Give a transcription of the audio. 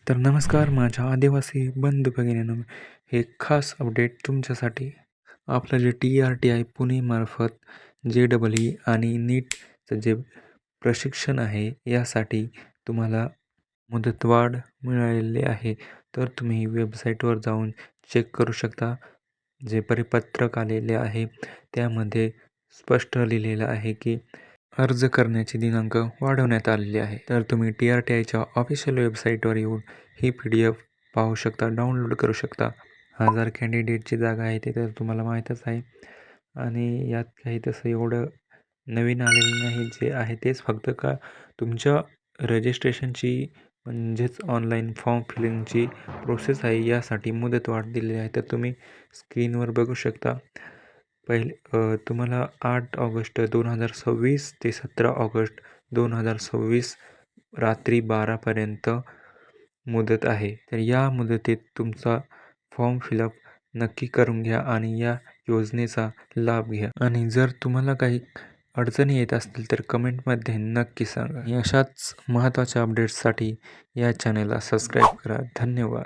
तर नमस्कार माझ्या आदिवासी बंधू भगिनींनो, हे खास अपडेट तुमच्यासाठी. आपलं जे TRTI पुणेमार्फत JEE आणि नीटचं जे प्रशिक्षण आहे यासाठी तुम्हाला मुदतवाढ मिळालेली आहे. तर तुम्ही वेबसाईटवर जाऊन चेक करू शकता. जे परिपत्रक आलेले आहे त्यामध्ये स्पष्ट लिहिलेलं आहे की अर्ज करण्याची दिनांक वाढवण्यात आलेली आहे. तर तुम्ही TRTIच्या ऑफिशियल वेबसाईटवर येऊन ही PDF पाहू शकता, डाउनलोड करू शकता. 1000 कॅन्डिडेटची जागा आहे ते तर तुम्हाला माहीतच आहे आणि यात काही तसं एवढं नवीन आलेलं नाही. जे आहे तेच फक्त का तुमच्या रजिस्ट्रेशनची म्हणजेच ऑनलाईन फॉर्म फिलिंगची प्रोसेस आहे यासाठी मुदतवाढ दिलेली आहे. तर तुम्ही स्क्रीनवर बघू शकता. तुम्हाला 8 ऑगस्ट 2026 ते 17 ऑगस्ट 2026 रात्री 12पर्यंत मुदत आहे. तर या मुदतीत तुमचा फॉर्म फिलअप नक्की करून घ्या आणि या योजनेचा लाभ घ्या. आणि जर तुम्हाला काही अडचणी येत असतील तर कमेंटमध्ये नक्की सांगा. अशाच महत्त्वाच्या अपडेट्ससाठी या चॅनलला सबस्क्राईब करा. धन्यवाद.